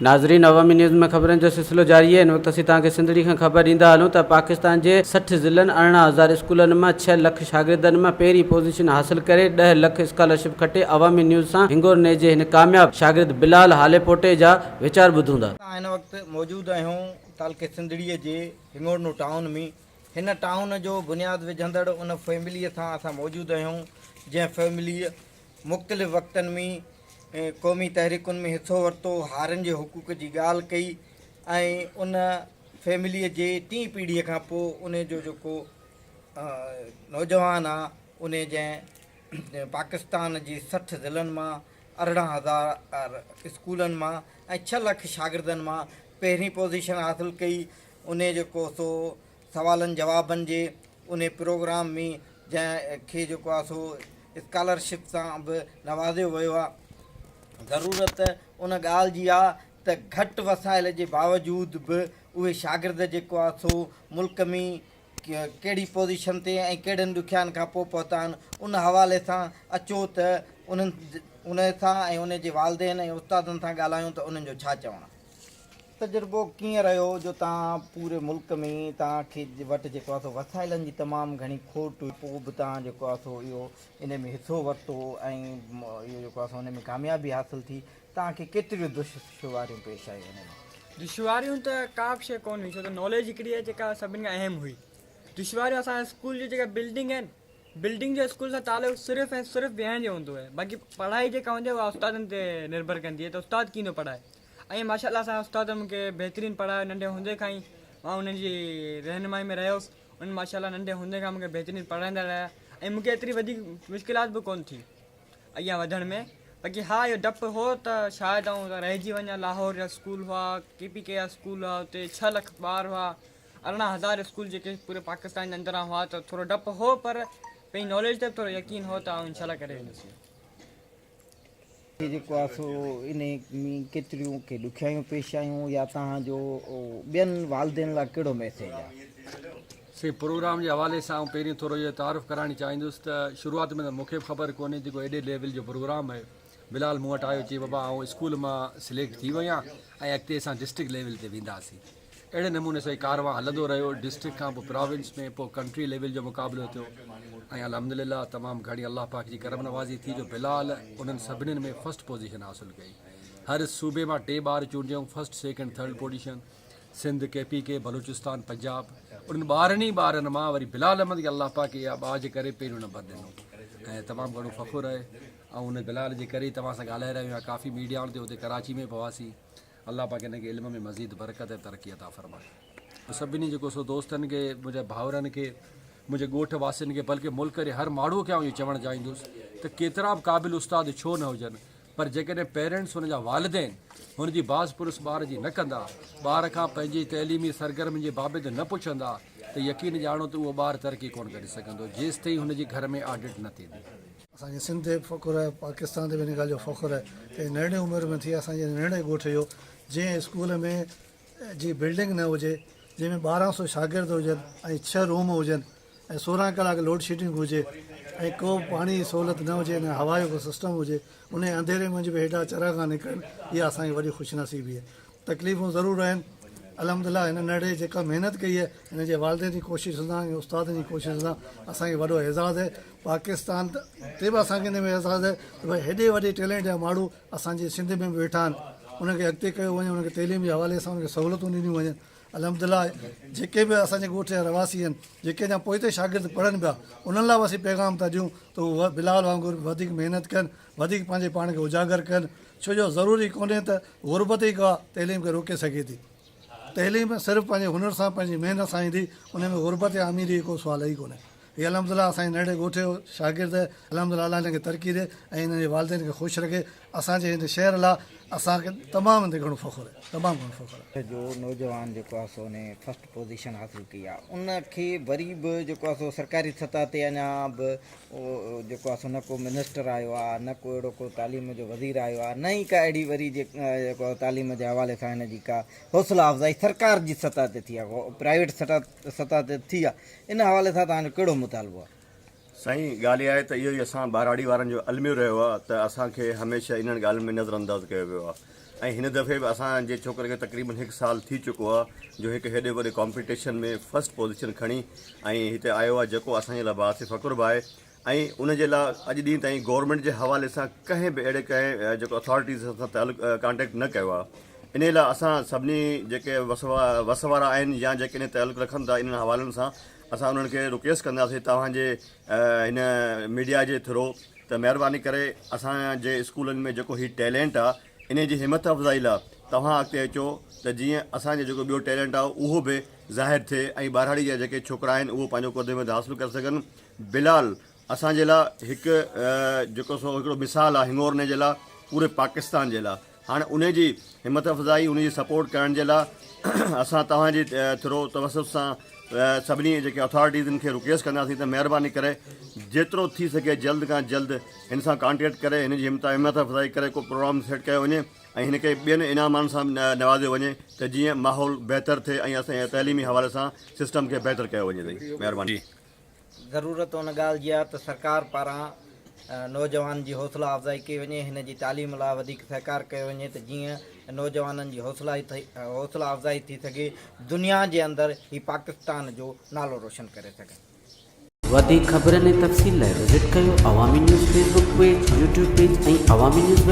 नाज़रीन, अवामी न्यूज़ में खबरन जो सिलसिलो जारी है। इन वक्त असीं तव्हांखे सिंधड़ी खां ख़बर ॾींदा हलूं त पाकिस्तान जे 60 ज़िलनि 18,000 स्कूलनि मां 6 लख शागिर्दनि मां पहिरीं पोज़ीशन हासिल करे 10 लख स्कॉलरशिप खटे अवामी न्यूज़ सां हिंगोर नेजे हिन कामयाब शागिर्द बिलाल हालेपोटे जा वीचार ॿुधूं था। हिन वक़्तु मौजूदु आहियूं तालके सिंधड़ीअ जे हिंगोरनो टाउन में। हिन टाउन जो बुनियादु विझंदड़ उन फैमिलीअ सां असां मौजूदु आहियूं जंहिं फैमिलीअ मुख़्तलिफ़ वक़्तनि में क़ौमी तहरीकुनि में हिसो वरितो, हारनि जे हुक़ूक़ जी ॻाल्हि कई ऐं उन फैमिलीअ जे टीं पीढ़ीअ खां पोइ उन जो जेको नौजवान आहे उन जंहिं पाकिस्तान जी 60 ज़िलनि मां 18,000 स्कूलनि मां ऐं 6 लख शागिर्दनि मां पहिरीं पोज़ीशन हासिलु कई। उन जेको सो सवालनि जवाबनि जे उन प्रोग्राम में जंहिंखे जेको आहे सो स्कॉलरशिप सां बि नवाज़ियो वियो आहे। ज़रूरत उन ॻाल्हि जी आहे त घटि वसाइल जे बावजूदि बि उहे शागिर्द जेको आहे सो मुल्क में कहिड़ी पोज़ीशन ते ऐं कहिड़नि ॾुखियानि खां पोइ पहुता आहिनि, उन हवाले सां अचो त उन सां ऐं उन जे वालदेन ऐं उस्तादनि सां ॻाल्हायूं त उन्हनि जो छा चवणु आहे। तजुर्बो कीअं रहियो जो तव्हां पूरे मुल्क में तव्हांखे वटि जेको आहे सो वसाइलनि जी तमामु घणी खोट हुई, पोइ बि तव्हां जेको आहे सो इहो इन में हिसो वरितो ऐं इहो जेको आहे सो हुन में कामयाबी हासिलु थी, तव्हांखे केतिरियूं दुश्वारियूं पेश आयूं हिन में? दुश्वारियूं त का बि शइ कोन हुई, छो त नॉलेज हिकिड़ी आहे जेका सभिनि खां अहम हुई। दुश्वारियूं असांजे स्कूल जी जेका बिल्डिंग आहिनि, बिल्डिंग जो स्कूल सां तालुक़ु सिर्फ़ु ऐं सिर्फ़ु वेहण जो हूंदो आहे, बाक़ी पढ़ाई जेका हूंदी आहे उहा उस्तादनि ते निर्भर कंदी आहे त उस्ताद कीअं थो पढ़ाए। ऐं माशाअल्लाह असांजा उस्ताद मूंखे बहितरीनु पढ़ायो। नंढे हूंदे खां ई मां उन्हनि जी रहनुमाई में रहियोसि। उन्हनि माशाअल्लाह नंढे हूंदे खां मूंखे बहितरीनु पढ़ाईंदा रहिया ऐं मूंखे एतिरी वधीक मुश्किलात बि कोन थी अॻियां वधण में। बाक़ी हा, इहो डपु हो त शायदि ऐं रहिजी वञा। लाहौर जा स्कूल हुआ, KPK जा स्कूल हुआ, हुते 6 लख ॿार हुआ, 18,000 स्कूल जेके पूरे पाकिस्तान जे अंदरां हुआ, त थोरो डपु हो, पर पंहिंजी नॉलेज ते थोरो यकीन हो त आउं इंशाअल्लाह करे वेंदुसि। जेको आहे सो इन में केतिरियूं के ॾुखियाइयूं पेश आयूं या तव्हांजो ॿियनि वालदेन लाइ कहिड़ो मैसेज आहे? से प्रोग्राम जे हवाले सां पहिरीं थोरो इहो तारीफ़ कराइणु चाहींदुसि त शुरूआति में त मूंखे ख़बर कोन्हे जेको एॾे लेवल जो प्रोग्राम आहे। बिलाल मूं वटि आयो, चई बाबा आउं स्कूल मां सिलेक्ट थी वई आहियां ऐं अॻिते असां डिस्ट्रिक्ट लेवल ते वेंदासीं। अहिड़े नमूने सां कारवां हलंदो रहियो। डिस्ट्रिक्ट खां पोइ प्रोविंस में, पोइ कंट्री लेवल जो मुक़ाबिलो थियो ऐं अल्हम्दुलिल्लाह तमामु घणी अल्लाह पाक जी करम नवाज़ी थी जो बिलाल उन्हनि सभिनीनि में फस्ट पोज़ीशन हासिलु कई। हर सूबे मां 2 ॿार चूंडियऊं, first, second, third position. Sindh, KPK, Balochistan, Punjab, उन्हनि ॿारनि ई ॿारनि मां वरी बिलाल अहमद खे अल्लाह पाक इहा बाज करे पहिरियों नंबर ॾिनो ऐं तमामु घणो फ़ख़ुरु आहे। ऐं उन बिलाल जे करे तव्हां सां ॻाल्हाए रहियो आहियां। काफ़ी मीडिया ते हुते कराची में पवासीं। अल्लाह पाक हिन खे इल्म में मज़ीद बरकत ऐं तरक़ी अता फ़रमाए। सभिनी जेको सो दोस्तनि खे, मुंहिंजे भाउरनि खे, मुंहिंजे ॻोठ वासियुनि खे, बल्कि मुल्क जे हर माण्हूअ खे आउं इहो चवणु चाहींदुसि त केतिरा बि क़ाबिल उस्ताद छो न हुजनि, पर जेकॾहिं पेरेंट्स हुनजा वालिदैन हुनजी बाज़ पुरुस ॿार जी न कंदा, ॿार खां पंहिंजी तइलीमी सरगर्मियुनि जे बाबति न पुछंदा, त यकीन ॼाणो त उहो ॿारु तरक़ी कोन करे सघंदो जेसि ताईं हुनजे घर में ऑडिट न थींदी। असांखे सिंध ते फ़ख़ुरु आहे, पाकिस्तान ते बि हिन ॻाल्हि जो फ़ख़ुरु आहे त नंढे उमिरि में थी असांजे नंढे ॻोठ जो जंहिं स्कूल में जी बिल्डिंग न हुजे, जंहिंमें 1200 शागिर्द हुजनि ऐं 6 रूम हुजनि ऐं 16 कलाक लोड शेडिंग हुजे ऐं को पाणी जी सहूलियत न हुजे, न हवा जो को सिस्टम हुजे, उन अंधेरे में बि हेॾा चरागा निकिरनि, इहा असांजी वॾी ख़ुशनसीबी आहे। तकलीफ़ूं ज़रूरु आहिनि। अल्हम्दुलिल्लाह हिन नंढे जेका महिनत कई आहे, हिन जे वालिदैन जी कोशिशि सां ऐं उस्तादनि जी कोशिशि सां असांखे वॾो एज़ाज़ु आहे। पाकिस्तान ते बि असांखे हिन में एज़ाज़ु आहे त भई हेॾे वॾे टैलेंट जा माण्हू असांजे सिंध में बि वेठा आहिनि। उनखे अॻिते कयो वञे, उनखे तइलीम जे हवाले सां उनखे सहूलियतूं ॾिनियूं वञनि। अल्हम्दुलिल्लाह जेके बि असांजे ॻोठ जा रवासी आहिनि, जेके अञा पोइ ते शागिर्द पढ़नि पिया, उन्हनि लाइ असीं पैगाम था ॾियूं त उहे बिलाल वांगुरु वधीक महिनत कनि, वधीक पंहिंजे पाण खे उजागर कनि, छो जो ज़रूरी कोन्हे त ग़ुर्बत ई का तइलीम खे रोके सघे थी। तइलीम सिर्फ़ु पंहिंजे हुनर सां, पंहिंजी महिनत सां ईंदी, उन में ग़ुर्बत या अमीरी को सुवाल ई कोन्हे। हीअ अल्हम्दुलिल्लाह असांजे नंढे ॻोठ जो शागिर्द अल्हम्दुलिल्लाह अल्लाह हिनखे तरक़ी ॾे ऐं हिन जे वालिदैन खे ख़ुशि रखे। असांजे हिन शहर लाइ असांखे तमामु घणो फ़ख़ुरु आहे, तमामु घणो फ़ख़ुरु आहे। जो नौजवान जेको आहे सो उन फस्ट पोज़ीशन हासिलु कई आहे, उनखे वरी बि जेको आहे सो सरकारी सतह ते अञा बि जेको आहे सो न को मिनिस्टर आयो आहे, न को अहिड़ो को तालीम जो वज़ीर आयो आहे, न ई का अहिड़ी वरी जेको तालीम जे हवाले सां हिन जी का हौसला अफ़ज़ाई सरकार जी सतह ते थी आहे, प्राइवेट सतह ते थी आहे। इन हवाले सां तव्हांजो कहिड़ो मुतालबो आहे? साईं, ॻाल्हि इहा आहे त इहो ई असां ॿारहाड़ी वारनि जो अलमियो रहियो आहे त असांखे हमेशह इन्हनि ॻाल्हियुनि में नज़रअंदाज़ कयो वियो आहे। ऐं हिन दफ़े बि असांजे छोकिरे खे तक़रीबन 1 साल थी चुको आहे जो हिकु हेॾे वॾे कॉम्पिटिशन में फस्ट पोज़ीशन खणी ऐं हिते आयो आहे, जेको असांजे लाइ बासे फ़ख़ुरु बि आहे। ऐं उनजे लाइ अॼु ॾींहं ताईं गवर्नमेंट जे हवाले सां कंहिं बि अहिड़े कंहिं जेको अथॉरिटीज़ सां कॉन्टेक्ट न कयो आहे। इन लाइ असां सभिनी जेके वस वारा आहिनि या जेके इन तालुक़ु रखनि था इन्हनि हवालनि सां, असां उन्हनि खे रिक्वेस्ट कंदासीं तव्हांजे हिन मीडिया जे थ्रू त महिरबानी करे असांजे स्कूलनि में जेको हीउ टैलेंट आहे इन जी हिमत अफ़ज़ाई लाइ तव्हां अॻिते अचो त जीअं असांजो जेको ॿियो टैलेंट आहे उहो बि ज़ाहिर थिए ऐं ॿारहाड़ी जा जेके छोकिरा आहिनि उहो पंहिंजो क़दम हासिलु करे सघनि। बिलाल असांजे लाइ जेको हिकिड़ो मिसाल आहे हिंगोरने जे लाइ, पूरे पाकिस्तान जे लाइ। हाणे उन जी हिमत अफ़ज़ाई, उन जी सपोर्ट करण जे लाइ असां तव्हांजे थ्रू तवसुत सां सभिनी जेके अथॉरिटीज़नि खे रिक्वेस्ट कंदासीं त महिरबानी करे जेतिरो थी सघे जल्द खां जल्द हिन सां कॉन्टेक्ट करे हिन जी हिमत अफ़ज़ाई करे को प्रोग्राम सेट कयो वञे ऐं हिन खे ॿियनि इनामनि सां नवाज़ियो वञे त जीअं माहौल बहितर थिए ऐं असांजे तइलीमी हवाले सां सिस्टम खे बहितर कयो वञे। महिरबानी। ज़रूरत उन ॻाल्हि जी आहे त सरकार पारां नौजवान जी हौसला अफ़ज़ाई कई वञे, हिन जी तालीम लाइ वधीक सहकार कयो वञे त जीअं नौजवाननि जी हौसला अफ़ज़ाई थी सघे, दुनिया जे अंदरि ही पाकिस्तान जो नालो रोशन करे सघे। वधीक ख़बरनि ऐं तफ़सील लाइ विज़िट कयो अवामी news Facebook page, YouTube page ऐं अवामी न्यूज़ वेब